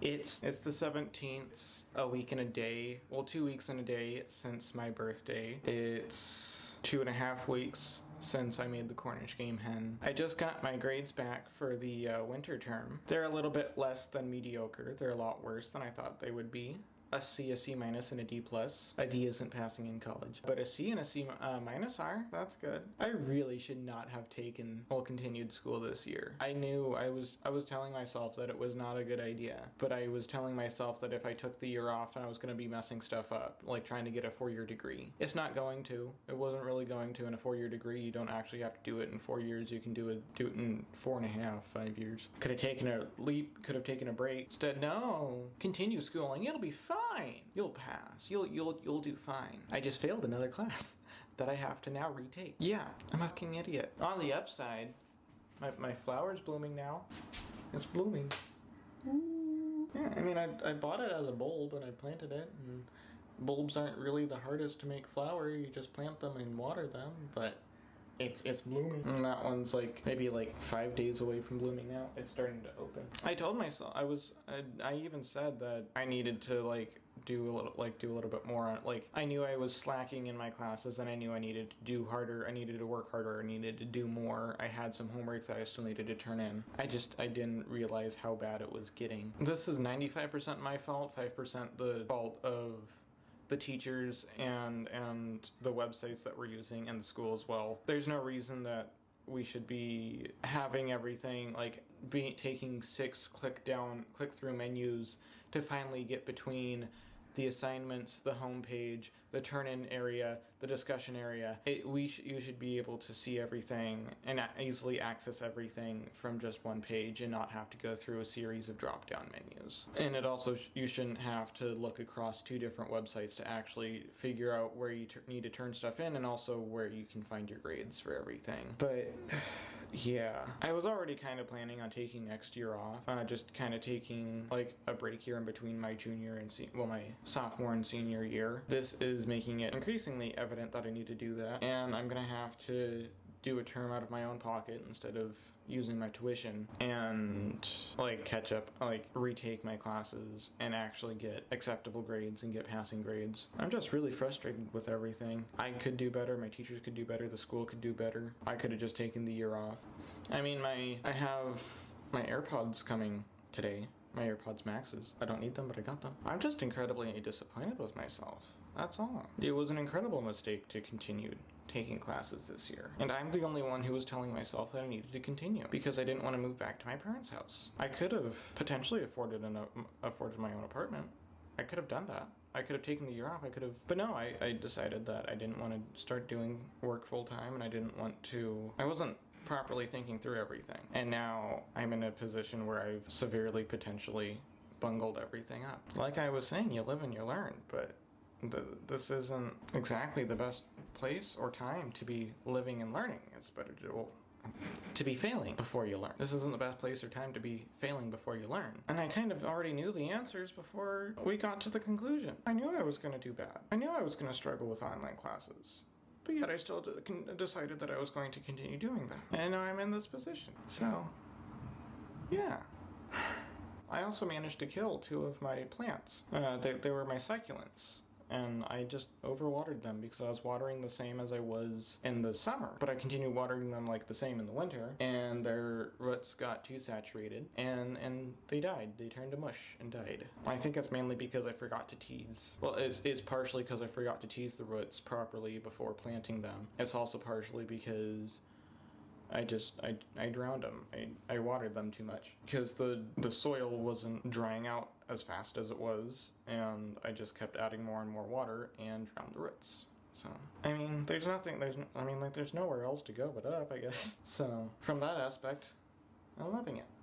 It's the 17th, a week and a day. Well, 2 weeks and a day since my birthday. It's 2.5 weeks since I made the Cornish game hen. I just got my grades back for the winter term. They're a little bit less than mediocre. They're a lot worse than I thought they would be. A C, a C minus, and a D plus. A D isn't passing in college, but a C and a C minus are. That's good. I really should not have taken continued school this year. I knew I was telling myself that it was not a good idea, but I was telling myself that if I took the year off, I was going to be messing stuff up, like trying to get a 4-year degree. It's not going to. It wasn't really going to. In a 4-year degree, you don't actually have to do it in 4 years. You can do it in 4.5, 5 years. Could have taken a leap. Could have taken a break. Instead, no. Continue schooling. It'll be fine. You'll pass. You'll do fine. I just failed another class that I have to now retake. Yeah, I'm a fucking idiot. On the upside, my flower's blooming now. It's blooming. Ooh. Yeah, I mean, I bought it as a bulb and I planted it, and bulbs aren't really the hardest to make flower. You just plant them and water them, but it's blooming. And that one's maybe 5 days away from blooming now. It's starting to open. I told myself I even said that I needed to do a little bit more on I knew I was slacking in my classes, and I knew I needed to do harder. I needed to work harder. I needed to do more. I had some homework that I still needed to turn in. I didn't realize how bad it was getting. This is 95% my fault, 5% the fault of the teachers and the websites that we're using, and the school as well. There's no reason that we should be having everything taking 6 click through menus to finally get between the assignments, the homepage, the turn-in area, the discussion area. You should be able to see everything and easily access everything from just one page and not have to go through a series of drop-down menus. And it also, you shouldn't have to look across 2 different websites to actually figure out where you need to turn stuff in, and also where you can find your grades for everything. But yeah, I was already kind of planning on taking next year off, just kind of taking a break here in between my junior and my sophomore and senior year. This is making it increasingly evident that I need to do that, and I'm gonna have to do a term out of my own pocket instead of using my tuition, and catch up, retake my classes and actually get acceptable grades and get passing grades. I'm just really frustrated with everything. I could do better, my teachers could do better, the school could do better. I could have just taken the year off. I mean, I have my AirPods coming today. My AirPods Maxes. I don't need them, but I got them. I'm just incredibly disappointed with myself. That's all. It was an incredible mistake to continue taking classes this year. And I'm the only one who was telling myself that I needed to continue, because I didn't want to move back to my parents' house. I could have potentially afforded my own apartment. I could have done that. I could have taken the year off. But no, I decided that I didn't want to start doing work full time, and I wasn't properly thinking through everything. And now I'm in a position where I've severely, potentially bungled everything up. Like I was saying, you live and you learn, but this isn't exactly the best place or time to be living and learning. It's better to be failing before you learn. This isn't the best place or time to be failing before you learn. And I kind of already knew the answers before we got to the conclusion. I knew I was going to do bad. I knew I was going to struggle with online classes. But yet I still decided that I was going to continue doing them. And now I'm in this position. So, yeah. I also managed to kill 2 of my plants. They were my succulents. And I just overwatered them because I was watering the same as I was in the summer. But I continued watering them the same in the winter, and their roots got too saturated, and they died. They turned to mush and died. I think it's mainly because I forgot to tease. Well, it's partially because I forgot to tease the roots properly before planting them. It's also partially because I drowned them. I watered them too much because the soil wasn't drying out as fast as it was, and I just kept adding more and more water and drowned the roots. So, I mean, there's nowhere else to go but up, I guess. So, from that aspect, I'm loving it.